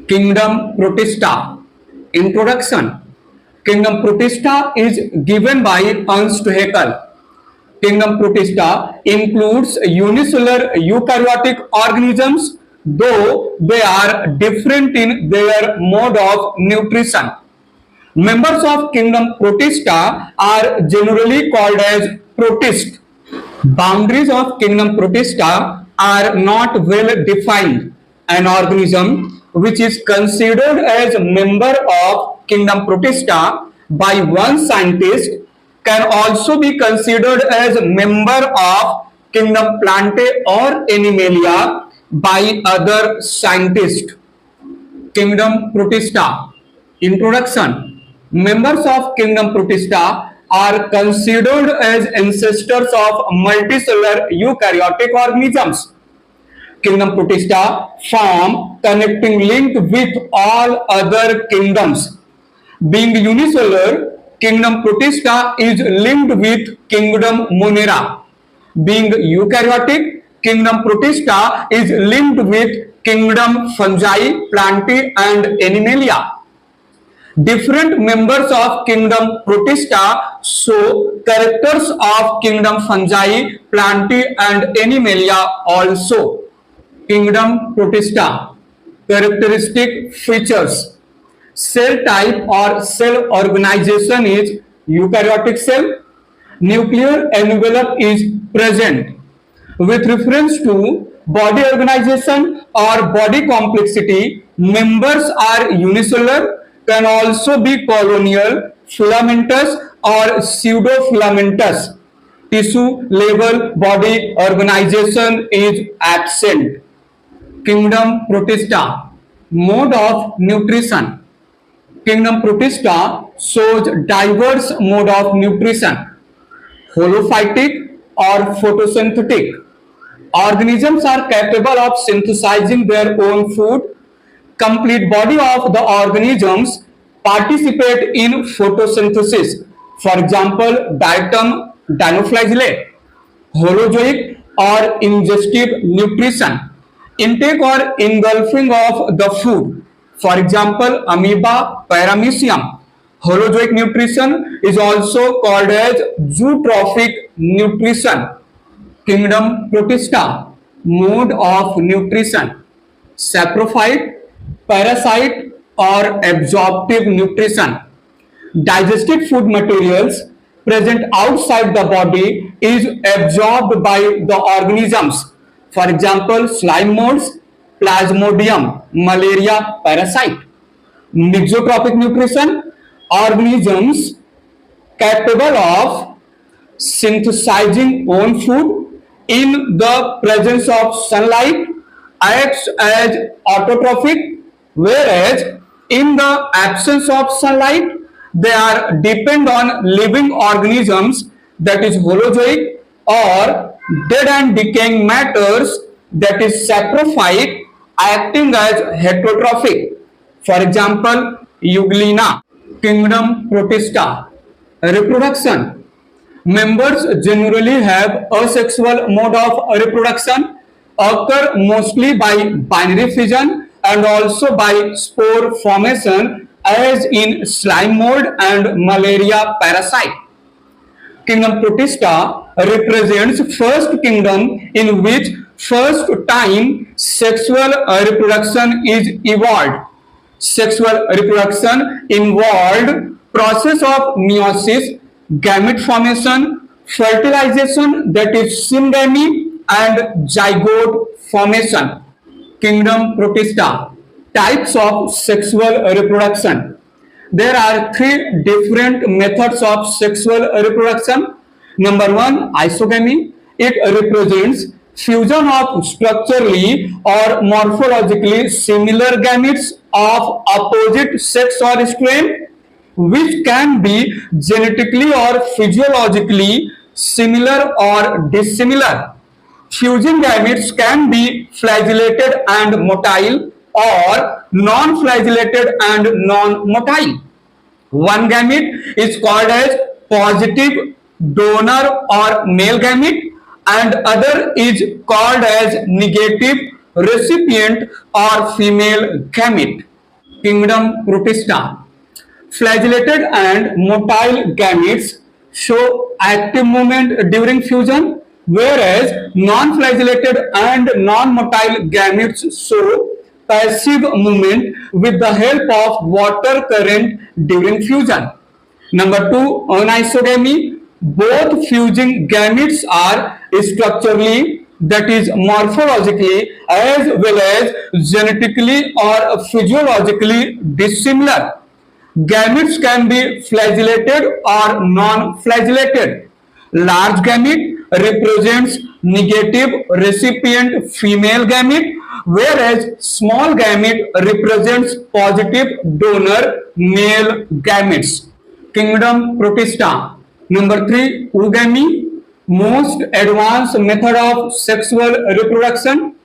Kingdom Protista. Introduction. Kingdom Protista is given by Ernst Haeckel. Kingdom Protista includes unicellular eukaryotic organisms, though they are different in their mode of nutrition. Members of Kingdom Protista are generally called as protists. Boundaries of Kingdom Protista are not well defined. An organism which is considered as a member of Kingdom Protista by one scientist can also be considered as a member of Kingdom Plantae or Animalia by other scientists. Kingdom Protista. Introduction. Members of Kingdom Protista are considered as ancestors of multicellular eukaryotic organisms. Kingdom Protista form connecting link with all other kingdoms. Being unicellular, Kingdom Protista is linked with Kingdom Monera. Being eukaryotic, Kingdom Protista is linked with Kingdom Fungi, Plantae and Animalia. Different members of Kingdom Protista show characters of Kingdom Fungi, Plantae and Animalia also. Kingdom Protista. Characteristic features. Cell type or cell organization is eukaryotic cell. Nuclear envelope is present. With reference to body organization or body complexity, members are unicellular, can also be colonial, filamentous or pseudofilamentous. Tissue level body organization is absent. Kingdom Protista. Mode of nutrition. Kingdom Protista shows diverse mode of nutrition. Holophytic or photosynthetic. Organisms are capable of synthesizing their own food. Complete body of the organisms participate in photosynthesis. For example, diatom dinoflagellate. Holozoic or ingestive nutrition. Intake or engulfing of the food. For example, amoeba, paramecium. Holozoic nutrition is also called as zootrophic nutrition. Kingdom Protista. Mode of nutrition. Saprophyte, parasite or absorptive nutrition. Digested food materials present outside the body is absorbed by the organisms. For example, slime molds, Plasmodium, malaria parasite. Mixotropic nutrition, organisms capable of synthesizing own food in the presence of sunlight acts as autotrophic, whereas in the absence of sunlight they are depend on living organisms, that is holozoic, or dead and decaying matters, that is saprophyte, acting as heterotrophic. For example, Euglena. Kingdom Protista. Reproduction. Members generally have asexual mode of reproduction, occur mostly by binary fission and also by spore formation as in slime mold and malaria parasite. Kingdom Protista represents first kingdom in which first time sexual reproduction is evolved. Sexual reproduction involved process of meiosis, gamete formation, fertilization, that is syngamy, and zygote formation. Kingdom Protista. Types of sexual reproduction. There are three different methods of sexual reproduction. Number one, isogamy. It represents fusion of structurally or morphologically similar gametes of opposite sex or strain, which can be genetically or physiologically similar or dissimilar. Fusing gametes can be flagellated and motile or non-flagellated and non-motile. One gamete is called as positive donor or male gamete and other is called as negative recipient or female gamete. Kingdom Protista. Flagellated and motile gametes show active movement during fusion, whereas non-flagellated and non-motile gametes show passive movement with the help of water current during fusion. Number two, anisogamy. Both fusing gametes are structurally, that is morphologically, as well as genetically or physiologically dissimilar. Gametes can be flagellated or non-flagellated. Large gamete represents negative recipient female gamete, whereas small gamete represents positive donor male gametes. Kingdom Protista. Number three, oogamy, most advanced method of sexual reproduction.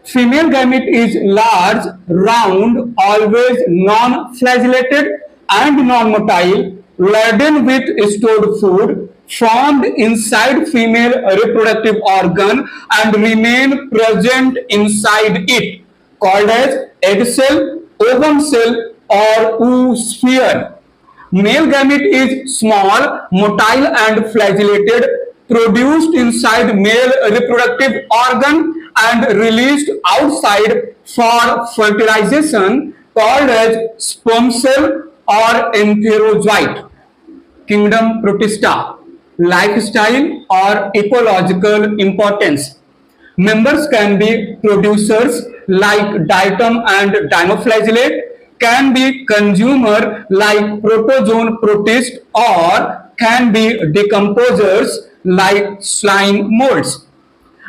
Female gamete is large, round, always non-flagellated and non-motile, laden with stored food, formed inside female reproductive organ and remain present inside it, called as egg cell, ovum cell or oosphere. Male gamete is small, motile and flagellated, produced inside male reproductive organ and released outside for fertilization, called as sperm cell or enterozoite. Kingdom Protista. Lifestyle or ecological importance. Members can be producers like diatom and dinoflagellate, can be consumer like protozoan protist, or can be decomposers like slime molds.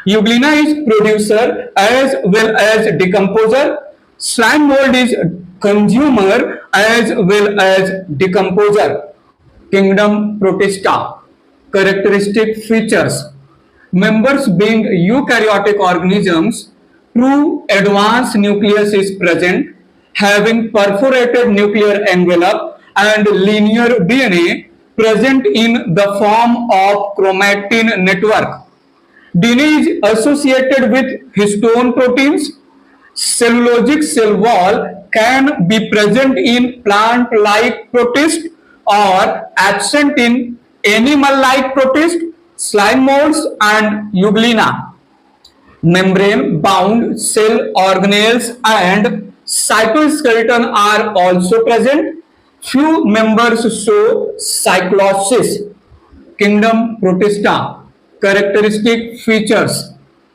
Euglena is producer as well as decomposer. Slime mold is consumer as well as decomposer. Kingdom Protista. Characteristic features. Members being eukaryotic organisms, true advanced nucleus is present, having perforated nuclear envelope and linear DNA present in the form of chromatin network. DNA is associated with histone proteins. Cellulosic cell wall can be present in plant-like protist or absent in animal-like protist, slime molds and euglena. Membrane-bound cell organelles and cytoskeleton are also present. Few members show cyclosis. Kingdom Protista. Characteristic features.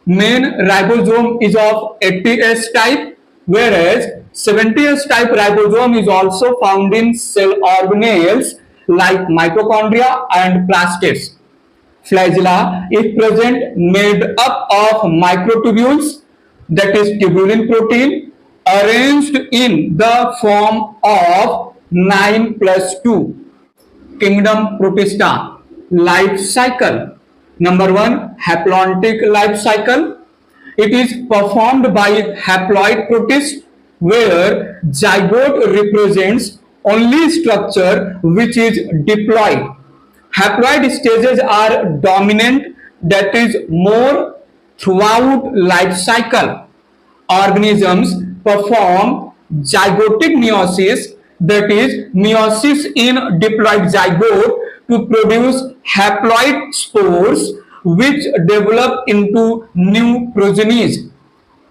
Main ribosome is of 80S type, whereas 70S type ribosome is also found in cell organelles like mitochondria and plastids. Flagella is present made up of microtubules, that is tubulin protein, arranged in the form of 9+2. Kingdom Protista. Life cycle. Number one, haplontic life cycle. It is performed by haploid protist, where zygote represents only structure which is diploid. Haploid stages are dominant, that is more throughout life cycle. Organisms perform zygotic meiosis, that is meiosis in diploid zygote, to produce haploid spores which develop into new progenies.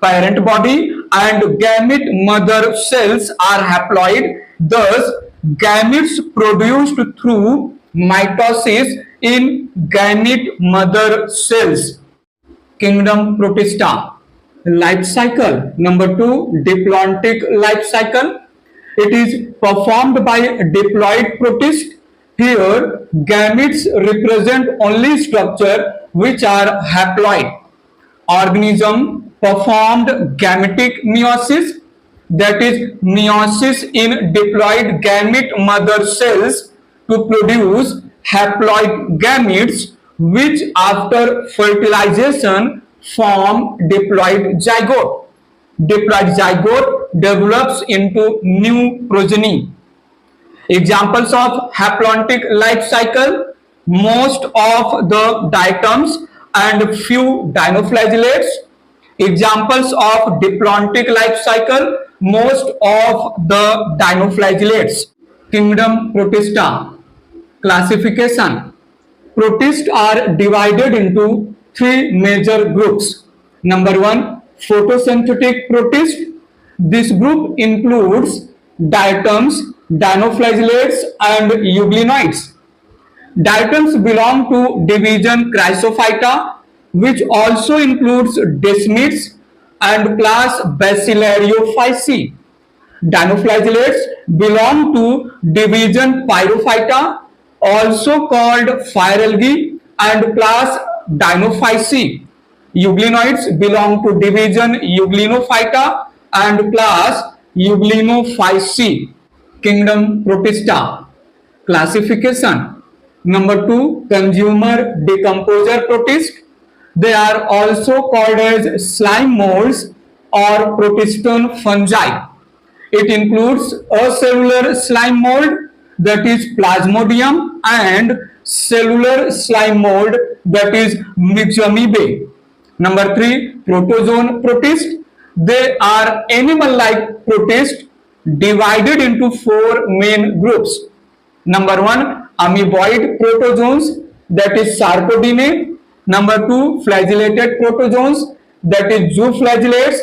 Parent body and gamete mother cells are haploid, thus gametes produced through mitosis in gamete mother cells. Kingdom Protista. Life cycle. Number two, diplontic life cycle. It is performed by diploid protist. Here, gametes represent only structure which are haploid. Organism performed gametic meiosis, that is meiosis in diploid gamete mother cells, to produce haploid gametes which after fertilization form diploid zygote. Diploid zygote develops into new progeny. Examples of haplontic life cycle: most of the diatoms and few dinoflagellates, Examples of diplontic life cycle, most of the dinoflagellates. Kingdom Protista. Classification. Protists are divided into three major groups. Number one, photosynthetic protist. This group includes diatoms, dinoflagellates, and euglenoids. Diatoms belong to division Chrysophyta, which also includes desmids and class Bacillariophyceae. Dinoflagellates belong to division Pyrophyta, also called fire-algae, and class Dinophyceae. Euglenoids belong to division Euglenophyta and class Euglenophyceae. Kingdom Protista. Classification. Number two, consumer decomposer protist. They are also called as slime molds or protistone fungi. It includes a cellular slime mold, that is Plasmodium, and cellular slime mold, that is Myxomoeba. Number three, protozoan protist. They are animal-like protists divided into four main groups. Number one, amoeboid protozoans, that is Sarcodinae. Number two, flagellated protozoans, that is zooflagellates.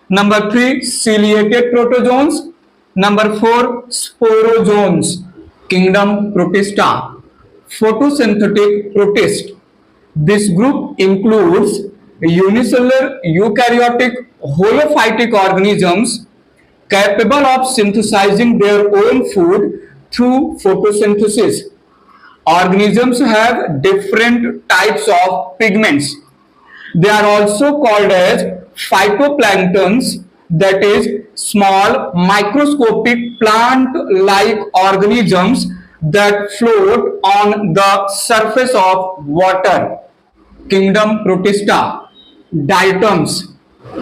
Number three, ciliated protozoans. Number four, sporozoans. Kingdom Protista. Photosynthetic protist. This group includes unicellular eukaryotic holophytic organisms capable of synthesizing their own food through photosynthesis. Organisms have different types of pigments. They are also called as phytoplanktons, that is small microscopic plant-like organisms that float on the surface of water. Kingdom Protista. Diatoms.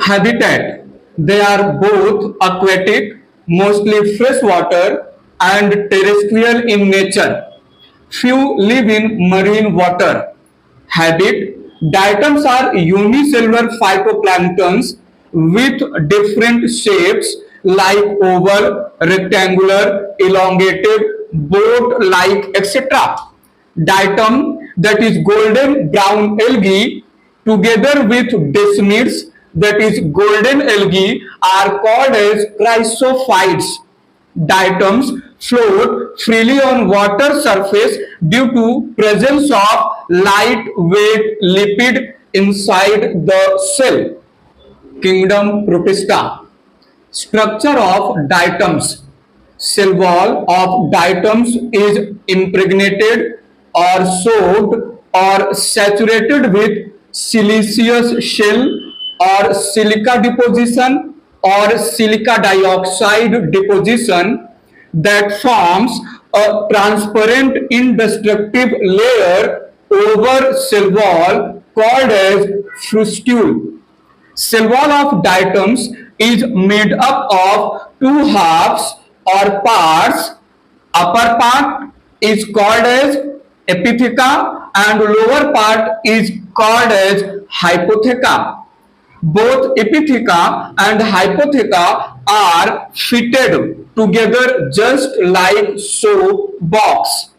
Habitat. They are both aquatic, mostly freshwater, and terrestrial in nature. Few live in marine water. Habit. Diatoms are unicellular phytoplanktons with different shapes like oval, rectangular, elongated, boat-like, etc. Diatom, that is golden brown algae, together with desmids, that is golden algae, are called as chrysophytes. Diatoms float freely on water surface due to presence of lightweight lipid inside the cell. Kingdom Protista. Structure of diatoms. Cell wall of diatoms is impregnated or soaked or saturated with siliceous shell or silica deposition or silica dioxide deposition that forms a transparent indestructible layer over cell wall called as frustule. Cell wall of diatoms is made up of two halves or parts. Upper part is called as epitheca and lower part is called as hypotheca. Both epitheca and hypotheca are fitted together just like soap box.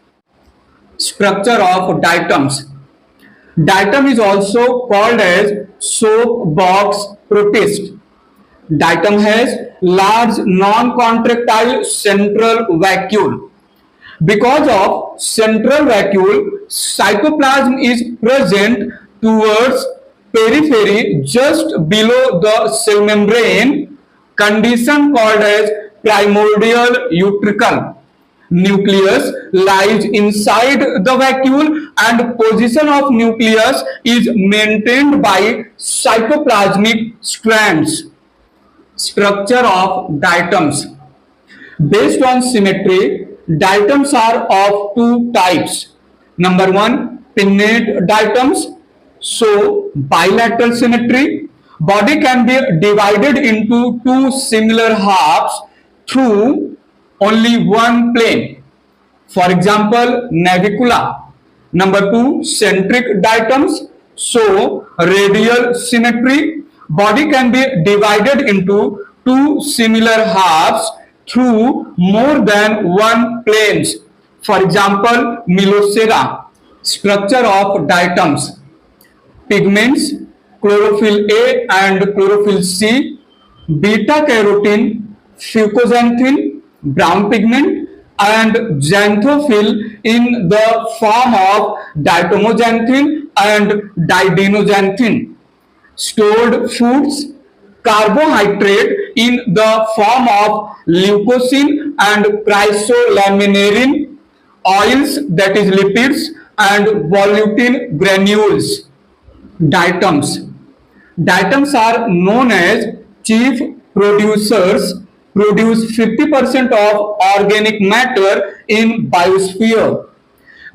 Structure of diatoms. Diatom is also called as soap box protist. Diatom has large non-contractile central vacuole. Because of central vacuole, cytoplasm is present towards periphery just below the cell membrane, condition called as primordial utricle. Nucleus lies inside the vacuole and position of nucleus is maintained by cytoplasmic strands. Structure of diatoms. Based on symmetry, diatoms are of two types. Number one, pinnate diatoms. So, bilateral symmetry. Body can be divided into two similar halves through only one plane. For example, navicula. Number two, centric diatoms. So, radial symmetry. Body can be divided into two similar halves through more than one planes. For example, Milocera. Structure of diatoms. Pigments, chlorophyll A and chlorophyll C, beta carotene, fucoxanthin, brown pigment, and xanthophyll in the form of diatomoxanthin and didenogxanthin. Stored foods, carbohydrate in the form of leucocene and chrysolaminarin, oils that is lipids, and volutin granules. Diatoms. Diatoms are known as chief producers, produce 50% of organic matter in biosphere.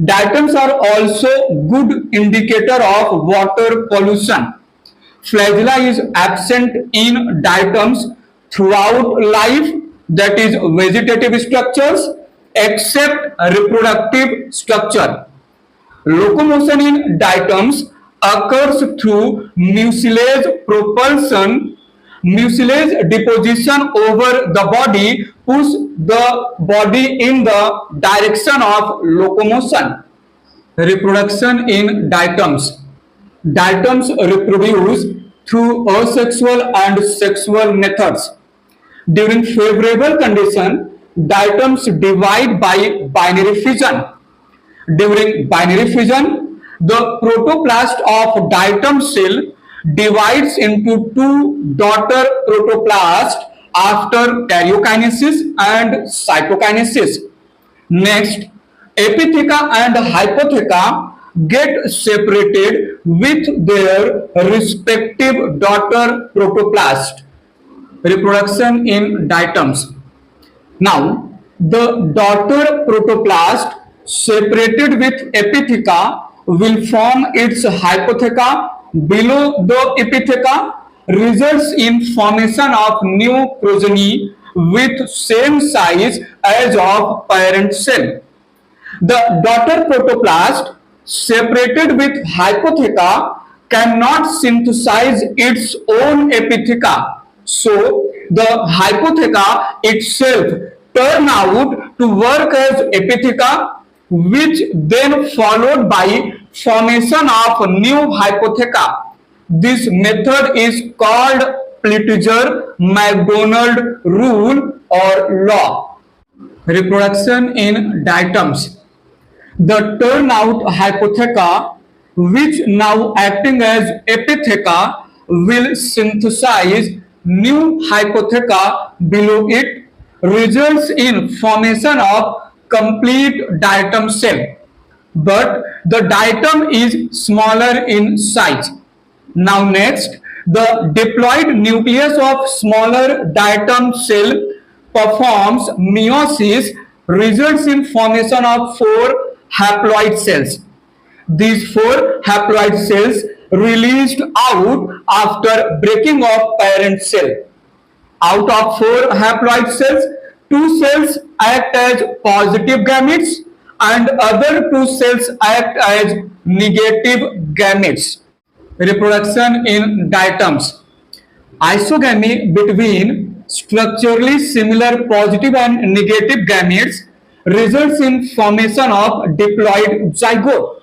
Diatoms are also good indicator of water pollution. Flagella is absent in diatoms throughout life, that is vegetative structures, except reproductive structure. Locomotion in diatoms occurs through mucilage propulsion. Mucilage deposition over the body pushes the body in the direction of locomotion. Reproduction in diatoms. Diatoms reproduce through asexual and sexual methods. During favorable condition, diatoms divide by binary fission. During binary fission, the protoplast of diatom cell divides into two daughter protoplasts after karyokinesis and cytokinesis. Next, epitheca and hypotheca get separated with their respective daughter protoplast. Reproduction in diatoms. Now, the daughter protoplast separated with epitheca will form its hypotheca below the epitheca, results in formation of new progeny with same size as of parent cell. The daughter protoplast separated with hypotheca cannot synthesize its own epitheca. So the hypotheca itself turn out to work as epitheca, which then followed by formation of new hypotheca. This method is called Plitvicer-MacDonald rule or law. Reproduction in diatoms. The turnout hypotheca, which now acting as epitheca, will synthesize new hypotheca below it, results in formation of complete diatom cell. But the diatom is smaller in size. Now next, the diploid nucleus of smaller diatom cell performs meiosis, results in formation of 4 haploid cells. These 4 haploid cells released out after breaking of parent cell. Out of 4 haploid cells, 2 cells act as positive gametes and other 2 cells act as negative gametes. Reproduction in diatoms. Isogamy between structurally similar positive and negative gametes results in formation of diploid zygote.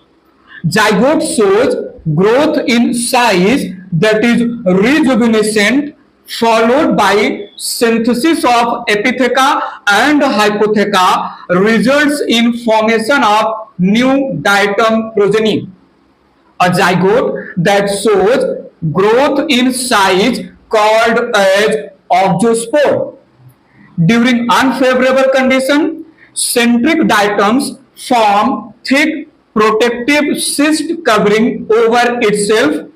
Zygote shows growth in size, that is rejuvenescent, followed by synthesis of epitheca and hypotheca, results in formation of new diatom progeny. A zygote that shows growth in size called as oxospore. During unfavorable condition, centric diatoms form thick protective cyst covering over itself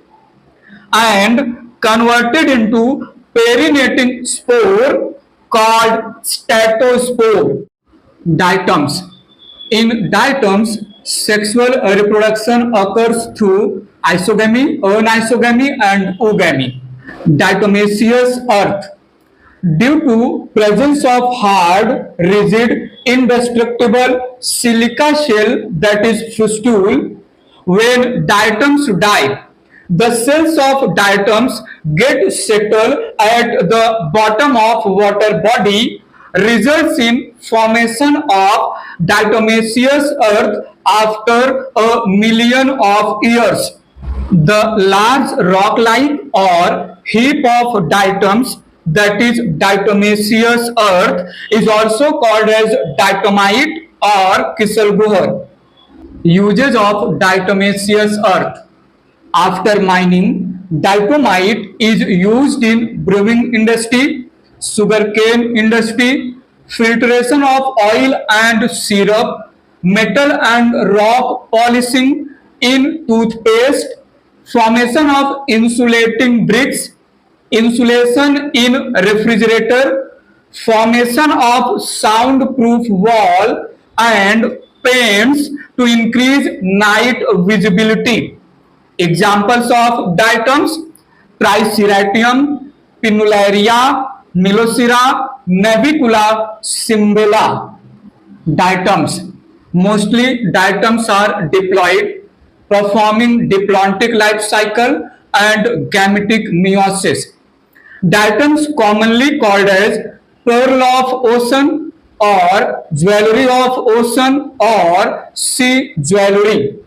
and converted into perinating spore called statospore. Diatoms. In diatoms, sexual reproduction occurs through isogamy, anisogamy, and oogamy. Diatomaceous earth. Due to presence of hard, rigid, indestructible silica shell, that is fustule, when diatoms die, The cells of diatoms get settled at the bottom of water body, results in formation of diatomaceous earth after a million of years. The large rock-like or heap of diatoms, that is diatomaceous earth, is also called as diatomite or Kisalguhar. Uses of diatomaceous earth. After mining, diatomite is used in brewing industry, sugarcane industry, filtration of oil and syrup, metal and rock polishing in toothpaste, formation of insulating bricks, insulation in refrigerator, formation of soundproof wall and paints to increase night visibility. Examples of diatoms: Triceratium, Pinularia, Nilocera, Navicula, Cimbella. Diatoms. Mostly diatoms are diploid, performing diplontic life cycle and gametic meiosis. Diatoms commonly called as pearl of ocean or jewelry of ocean or sea jewelry.